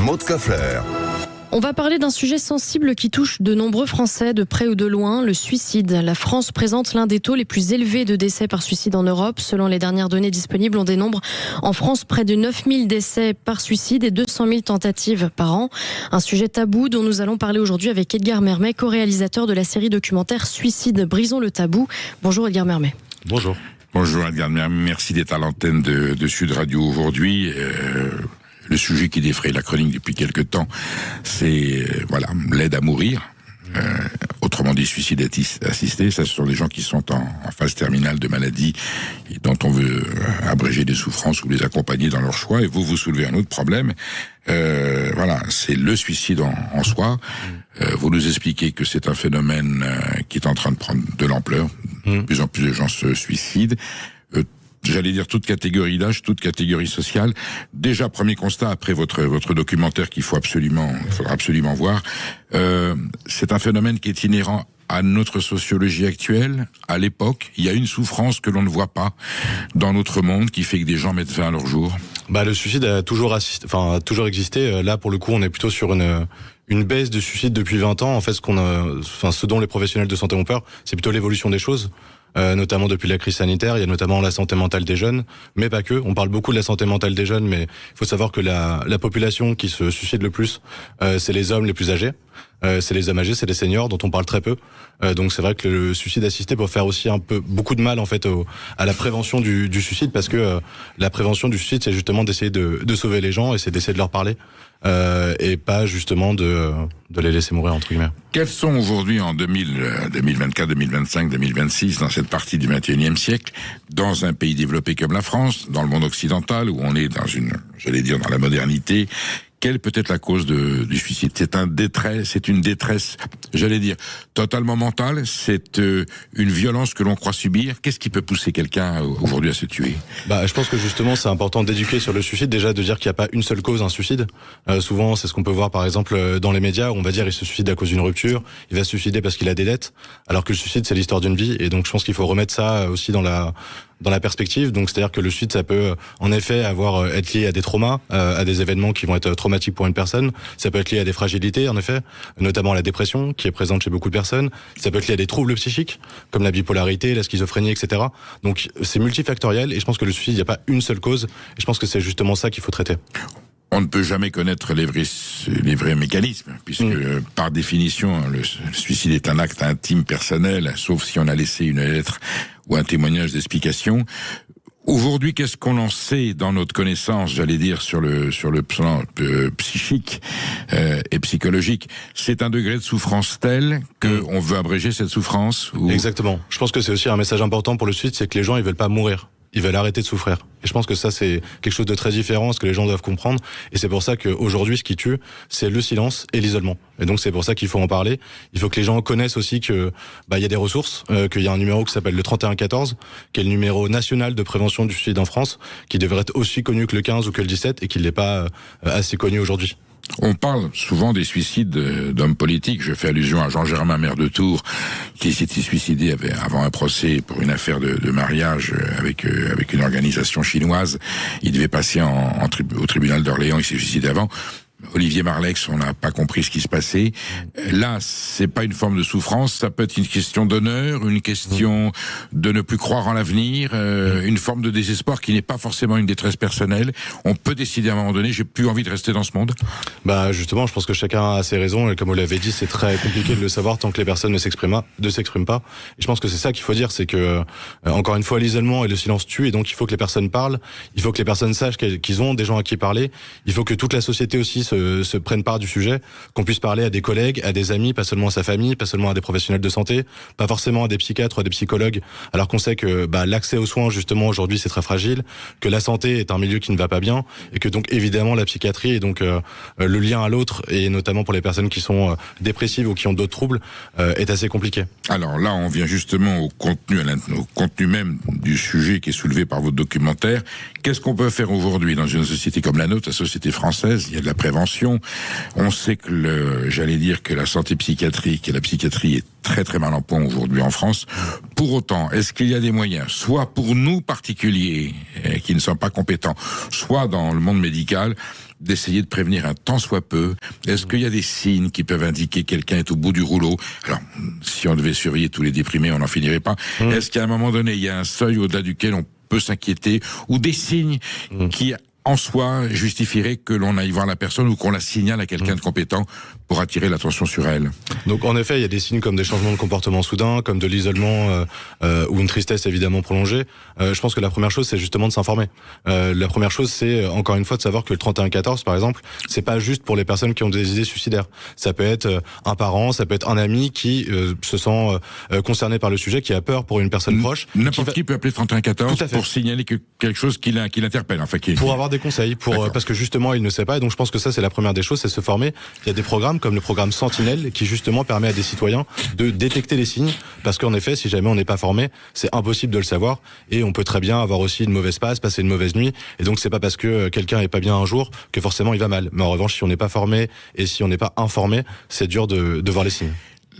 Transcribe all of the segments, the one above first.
Maud Koffler. On va parler d'un sujet sensible qui touche de nombreux Français, de près ou de loin, le suicide. La France présente l'un des taux les plus élevés de décès par suicide en Europe. Selon les dernières données disponibles, on dénombre en France près de 9000 décès par suicide et 200 000 tentatives par an. Un sujet tabou dont nous allons parler aujourd'hui avec Edgar Mermet, co-réalisateur de la série documentaire Suicide, brisons le tabou. Bonjour Edgar Mermet. Bonjour. Bonjour Edgar Mermet, merci d'être à l'antenne de Sud Radio aujourd'hui. Le sujet qui défraye la chronique depuis quelque temps, c'est l'aide à mourir. Autrement dit, suicide assisté. Ça, ce sont des gens qui sont en phase terminale de maladie et dont on veut abréger les souffrances ou les accompagner dans leur choix. Et vous soulevez un autre problème. C'est le suicide en soi. Vous nous expliquez que c'est un phénomène qui est en train de prendre de l'ampleur. De plus en plus de gens se suicident. J'allais dire toute catégorie d'âge, toute catégorie sociale. Déjà, premier constat après votre documentaire qu'il faudra absolument voir. C'est un phénomène qui est inhérent à notre sociologie actuelle, à l'époque. Il y a une souffrance que l'on ne voit pas dans notre monde qui fait que des gens mettent fin à leur jour. Le suicide a toujours existé. Là, pour le coup, on est plutôt sur une baisse de suicide depuis 20 ans. En fait, ce dont les professionnels de santé ont peur, c'est plutôt l'évolution des choses. Notamment depuis la crise sanitaire, il y a notamment la santé mentale des jeunes, mais pas que. On parle beaucoup de la santé mentale des jeunes, mais il faut savoir que la population qui se suicide le plus, c'est les hommes les plus âgés. C'est les hommes âgés, c'est les seniors dont on parle très peu. Donc c'est vrai que le suicide assisté peut faire aussi beaucoup de mal en fait à la prévention du suicide, parce que la prévention du suicide, c'est justement d'essayer de sauver les gens et c'est d'essayer de leur parler et pas justement de les laisser mourir entre guillemets. Quels sont aujourd'hui en 2024, 2025, 2026 dans cette partie du 21e siècle, dans un pays développé comme la France, dans le monde occidental où on est dans dans la modernité? Quelle peut être la cause du suicide? C'est une détresse, totalement mentale. C'est une violence que l'on croit subir. Qu'est-ce qui peut pousser quelqu'un aujourd'hui à se tuer? Je pense que justement, c'est important d'éduquer sur le suicide. Déjà, de dire qu'il n'y a pas une seule cause, un suicide. Souvent, c'est ce qu'on peut voir, par exemple, dans les médias, où on va dire il se suicide à cause d'une rupture, il va se suicider parce qu'il a des dettes, alors que le suicide, c'est l'histoire d'une vie. Et donc, je pense qu'il faut remettre ça aussi dans la perspective. Donc, c'est-à-dire que le suicide, ça peut en effet être lié à des traumas, à des événements qui vont être traumatiques pour une personne. Ça peut être lié à des fragilités, en effet, notamment à la dépression, qui est présente chez beaucoup de personnes. Ça peut être lié à des troubles psychiques, comme la bipolarité, la schizophrénie, etc. Donc, c'est multifactoriel, et je pense que le suicide, il n'y a pas une seule cause, et je pense que c'est justement ça qu'il faut traiter. On ne peut jamais connaître les vrais mécanismes, puisque par définition, le suicide est un acte intime, personnel, sauf si on a laissé une lettre ou un témoignage d'explication. Aujourd'hui, qu'est-ce qu'on en sait dans notre connaissance, sur le plan psychique et psychologique? C'est un degré de souffrance tel qu'on veut abréger cette souffrance Exactement. Je pense que c'est aussi un message important pour le suicide, c'est que les gens, ils veulent pas mourir. Ils veulent arrêter de souffrir. Et je pense que ça, c'est quelque chose de très différent, ce que les gens doivent comprendre. Et c'est pour ça qu'aujourd'hui, ce qui tue, c'est le silence et l'isolement. Et donc, c'est pour ça qu'il faut en parler. Il faut que les gens connaissent aussi que, il y a des ressources, qu'il y a un numéro qui s'appelle le 3114, qui est le numéro national de prévention du suicide en France, qui devrait être aussi connu que le 15 ou que le 17 et qui ne l'est pas assez connu aujourd'hui. On parle souvent des suicides d'hommes politiques. Je fais allusion à Jean Germain, maire de Tours, qui s'était suicidé avant un procès pour une affaire de mariage avec une organisation chinoise. Il devait passer au tribunal d'Orléans, il s'est suicidé avant. Olivier Marleix, on n'a pas compris ce qui se passait. Là, c'est pas une forme de souffrance, ça peut être une question d'honneur, une question de ne plus croire en l'avenir, une forme de désespoir qui n'est pas forcément une détresse personnelle. On peut décider à un moment donné, j'ai plus envie de rester dans ce monde. Justement, je pense que chacun a ses raisons, et comme vous l'avez dit, c'est très compliqué de le savoir tant que les personnes ne s'expriment pas. Et je pense que c'est ça qu'il faut dire, c'est que, encore une fois, l'isolement et le silence tuent, et donc il faut que les personnes parlent, il faut que les personnes sachent qu'ils ont des gens à qui parler, il faut que toute la société aussi se prennent part du sujet, qu'on puisse parler à des collègues, à des amis, pas seulement à sa famille, pas seulement à des professionnels de santé, pas forcément à des psychiatres ou à des psychologues, alors qu'on sait que l'accès aux soins justement aujourd'hui c'est très fragile, que la santé est un milieu qui ne va pas bien, et que donc évidemment la psychiatrie et donc le lien à l'autre, et notamment pour les personnes qui sont dépressives ou qui ont d'autres troubles, est assez compliqué. Alors là on vient justement au contenu même du sujet qui est soulevé par votre documentaire. Qu'est-ce qu'on peut faire aujourd'hui dans une société comme la nôtre, la société française? Il y a de la prévention. On sait que la santé psychiatrique et la psychiatrie est très très mal en point aujourd'hui en France. Pour autant, est-ce qu'il y a des moyens, soit pour nous particuliers qui ne sommes pas compétents, soit dans le monde médical, d'essayer de prévenir un tant soit peu? Est-ce qu'il y a des signes qui peuvent indiquer que quelqu'un est au bout du rouleau? Alors, si on devait surveiller tous les déprimés, on n'en finirait pas. Est-ce qu'à un moment donné, il y a un seuil au-delà duquel on peut s'inquiéter, ou des signes qui en soi justifierait que l'on aille voir la personne ou qu'on la signale à quelqu'un de compétent pour attirer l'attention sur elle? Donc en effet, il y a des signes comme des changements de comportement soudains, comme de l'isolement ou une tristesse évidemment prolongée. Je pense que la première chose, c'est justement de s'informer. La première chose, c'est encore une fois de savoir que le 31-14, par exemple, c'est pas juste pour les personnes qui ont des idées suicidaires. Ça peut être un parent, ça peut être un ami qui se sent concerné par le sujet, qui a peur pour une personne proche. N'importe qui peut appeler 31-14 pour signaler quelque chose qui l'interpelle. Enfin, pour avoir des conseils, parce que justement, il ne sait pas. Et donc je pense que ça, c'est la première des choses, c'est se former. Il y a des programmes comme le programme Sentinelle qui justement permet à des citoyens de détecter les signes, parce qu'en effet, si jamais on n'est pas formé, c'est impossible de le savoir, et on peut très bien avoir aussi une mauvaise passe, passer une mauvaise nuit, et donc c'est pas parce que quelqu'un est pas bien un jour que forcément il va mal. Mais en revanche, si on n'est pas formé et si on n'est pas informé, c'est dur de voir les signes.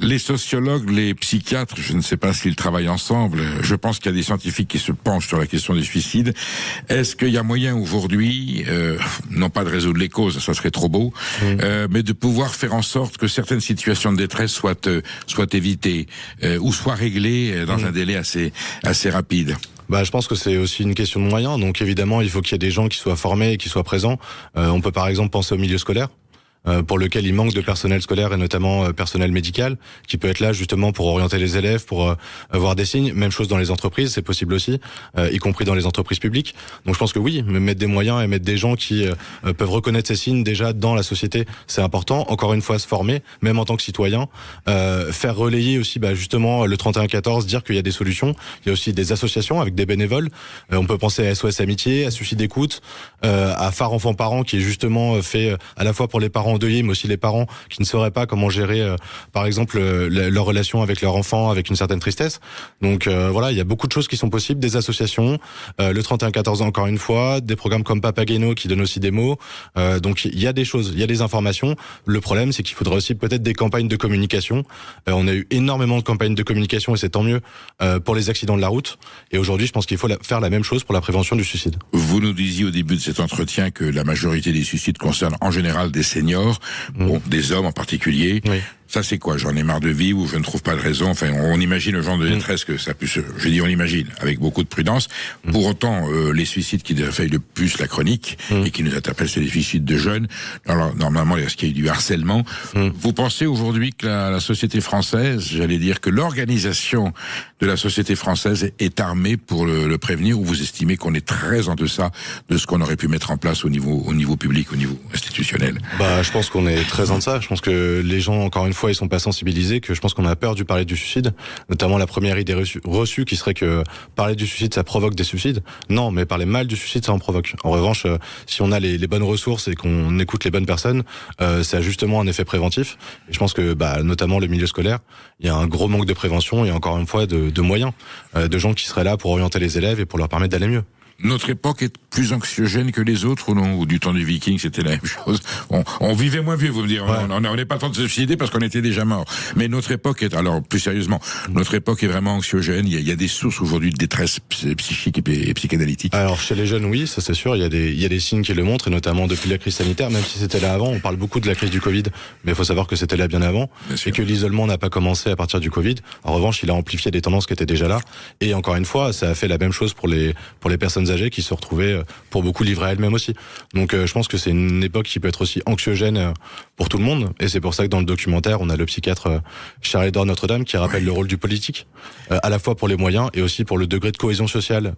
Les sociologues, les psychiatres, je ne sais pas s'ils travaillent ensemble, je pense qu'il y a des scientifiques qui se penchent sur la question du suicide. Est-ce qu'il y a moyen aujourd'hui, non pas de résoudre les causes, ça serait trop beau, mais de pouvoir faire en sorte que certaines situations de détresse soient évitées ou soient réglées dans un délai assez rapide? Je pense que c'est aussi une question de moyens. Donc évidemment, il faut qu'il y ait des gens qui soient formés et qui soient présents. On peut par exemple penser au milieu scolaire, pour lequel il manque de personnel scolaire et notamment personnel médical qui peut être là justement pour orienter les élèves, pour voir des signes. Même chose dans les entreprises, c'est possible aussi, y compris dans les entreprises publiques. Donc je pense que oui, mettre des moyens et mettre des gens qui peuvent reconnaître ces signes déjà dans la société, c'est important. Encore une fois, se former, même en tant que citoyen, faire relayer aussi justement le 31-14, dire qu'il y a des solutions. Il y a aussi des associations avec des bénévoles. On peut penser à SOS Amitié, à Suicide Écoute, à Phare Enfants Parents qui est justement fait à la fois pour les parents endeuillés, mais aussi les parents qui ne sauraient pas comment gérer, par exemple, leur relation avec leur enfant avec une certaine tristesse. Donc voilà, il y a beaucoup de choses qui sont possibles, des associations, le 31-14 encore une fois, des programmes comme Papageno qui donnent aussi des mots. Donc il y a des choses, il y a des informations. Le problème, c'est qu'il faudrait aussi peut-être des campagnes de communication. On a eu énormément de campagnes de communication et c'est tant mieux pour les accidents de la route. Et aujourd'hui, je pense qu'il faut faire la même chose pour la prévention du suicide. Vous nous disiez au début de cet entretien que la majorité des suicides concernent en général des seniors. Bon, des hommes en particulier. Oui. Ça, c'est quoi? J'en ai marre de vivre ou je ne trouve pas de raison. Enfin, on imagine le genre de détresse que ça puisse... Je dis on imagine, avec beaucoup de prudence. Pour autant, les suicides qui défaillent le plus la chronique et qui nous interpellent, c'est les suicides de jeunes. Alors, normalement, est-ce qu'il y a eu du harcèlement? Vous pensez aujourd'hui que la société française, j'allais dire que l'organisation de la société française est armée pour le prévenir, ou vous estimez qu'on est très en deçà de ce qu'on aurait pu mettre en place au niveau public, au niveau institutionnel? Je pense qu'on est très en deçà. Je pense que les gens, encore une fois, ils sont pas sensibilisés, que je pense qu'on a peur du parler du suicide, notamment la première idée reçue qui serait que parler du suicide ça provoque des suicides. Non, mais parler mal du suicide ça en provoque. En revanche, si on a les bonnes ressources et qu'on écoute les bonnes personnes, ça a justement un effet préventif. Et je pense que notamment le milieu scolaire, il y a un gros manque de prévention et encore une fois de moyens, de gens qui seraient là pour orienter les élèves et pour leur permettre d'aller mieux. Notre époque est plus anxiogène que les autres, ou non? Ou du temps du Viking, c'était la même chose? On vivait moins vieux, vous me direz. Ouais. On n'est pas le temps de se suicider parce qu'on était déjà mort. Mais notre époque est, alors, plus sérieusement, notre époque est vraiment anxiogène. Il y a des sources aujourd'hui de détresse psychique et psychanalytique. Alors, chez les jeunes, oui, ça c'est sûr. Il y a des signes qui le montrent, et notamment depuis la crise sanitaire, même si c'était là avant. On parle beaucoup de la crise du Covid, mais il faut savoir que c'était là bien avant. Et que l'isolement n'a pas commencé à partir du Covid. En revanche, il a amplifié des tendances qui étaient déjà là. Et encore une fois, ça a fait la même chose pour les personnes âgées qui se retrouvaient pour beaucoup livrées à elles-mêmes aussi. Donc je pense que c'est une époque qui peut être aussi anxiogène pour tout le monde, et c'est pour ça que dans le documentaire on a le psychiatre Charles-Édouard Notre-Dame qui rappelle le rôle du politique, à la fois pour les moyens et aussi pour le degré de cohésion sociale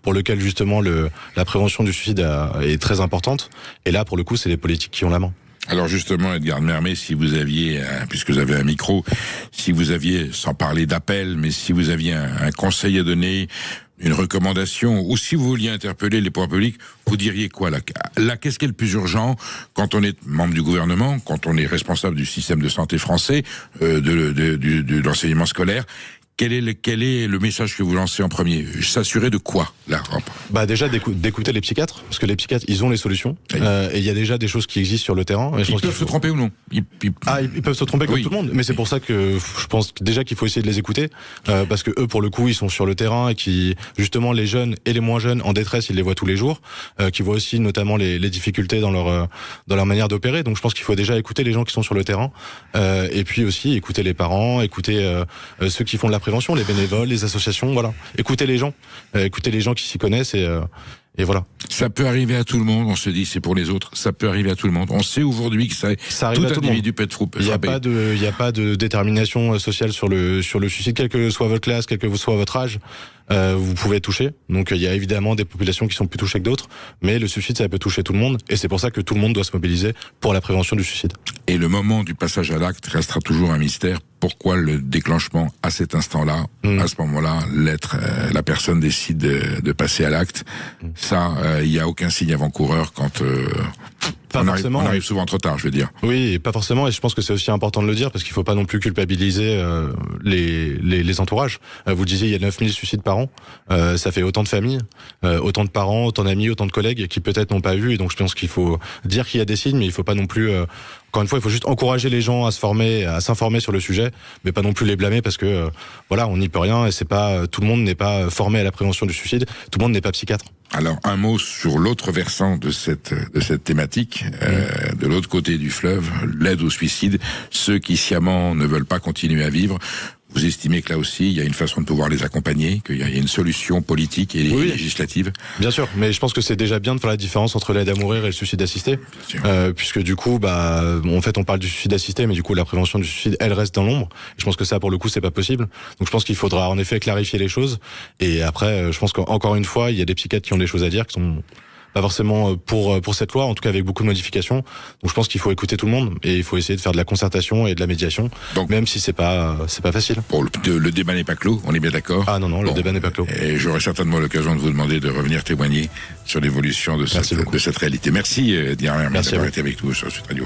pour lequel justement la prévention du suicide est très importante, et là pour le coup c'est les politiques qui ont la main. Alors justement, Edgar Mermet, si vous aviez, puisque vous avez un micro, si vous aviez, sans parler d'appel, mais si vous aviez un conseil à donner, une recommandation, ou si vous vouliez interpeller les pouvoirs publics, vous diriez quoi là, qu'est-ce qui est le plus urgent quand on est membre du gouvernement, quand on est responsable du système de santé français, de l'enseignement scolaire? Quel est le message que vous lancez en premier? S'assurer de quoi, là? Déjà d'écouter les psychiatres, parce que les psychiatres, ils ont les solutions. Oui. Et il y a déjà des choses qui existent sur le terrain. Et ils peuvent se tromper ou non? Ils peuvent se tromper comme tout le monde. Mais c'est pour ça que je pense déjà qu'il faut essayer de les écouter, parce que eux, pour le coup, ils sont sur le terrain et qui, justement, les jeunes et les moins jeunes en détresse, ils les voient tous les jours, qui voient aussi notamment les difficultés dans leur manière d'opérer. Donc je pense qu'il faut déjà écouter les gens qui sont sur le terrain, et puis aussi écouter les parents, écouter ceux qui font de la prévention, les bénévoles, les associations, voilà. Écoutez les gens qui s'y connaissent et voilà. Ça peut arriver à tout le monde, on se dit c'est pour les autres, ça peut arriver à tout le monde. On sait aujourd'hui que ça arrive tout à tout le individu monde. peut être frappé. Il n'y a pas de détermination sociale sur le suicide, quelle que soit votre classe, quel que soit votre âge. Vous pouvez être touché. Donc il y a évidemment des populations qui sont plus touchées que d'autres, mais le suicide, ça peut toucher tout le monde, et c'est pour ça que tout le monde doit se mobiliser pour la prévention du suicide. Et le moment du passage à l'acte restera toujours un mystère. Pourquoi le déclenchement à cet instant-là, à ce moment-là, la personne décide de passer à l'acte? Ça, il n'y a aucun signe avant-coureur quand on arrive souvent trop tard, je veux dire. Oui, pas forcément, et je pense que c'est aussi important de le dire, parce qu'il ne faut pas non plus culpabiliser les entourages. Vous disiez, il y a 9000 suicides par an, ça fait autant de familles, autant de parents, autant d'amis, autant de collègues qui peut-être n'ont pas vu, et donc je pense qu'il faut dire qu'il y a des signes, mais il ne faut pas non plus... Encore une fois, il faut juste encourager les gens à se former, à s'informer sur le sujet, mais pas non plus les blâmer, parce que voilà, on n'y peut rien, et c'est pas tout le monde n'est pas formé à la prévention du suicide, tout le monde n'est pas psychiatre. Alors un mot sur l'autre versant de cette thématique, de l'autre côté du fleuve, l'aide au suicide, ceux qui sciemment ne veulent pas continuer à vivre. Vous estimez que là aussi, il y a une façon de pouvoir les accompagner, qu'il y a une solution politique et législative? Bien sûr, mais je pense que c'est déjà bien de faire la différence entre l'aide à mourir et le suicide assisté, puisque du coup, en fait, on parle du suicide assisté, mais du coup, la prévention du suicide, elle reste dans l'ombre. Je pense que ça, pour le coup, c'est pas possible. Donc, je pense qu'il faudra en effet clarifier les choses. Et après, je pense qu'encore une fois, il y a des psychiatres qui ont des choses à dire, qui sont pas forcément pour cette loi, en tout cas avec beaucoup de modifications. Donc je pense qu'il faut écouter tout le monde et il faut essayer de faire de la concertation et de la médiation, donc, même si c'est pas facile. Bon, le débat n'est pas clos, on est bien d'accord? Ah non, le débat n'est pas clos. Et j'aurai certainement l'occasion de vous demander de revenir témoigner sur l'évolution de cette réalité. Merci, Diarra, d'avoir été avec nous sur Sud Radio.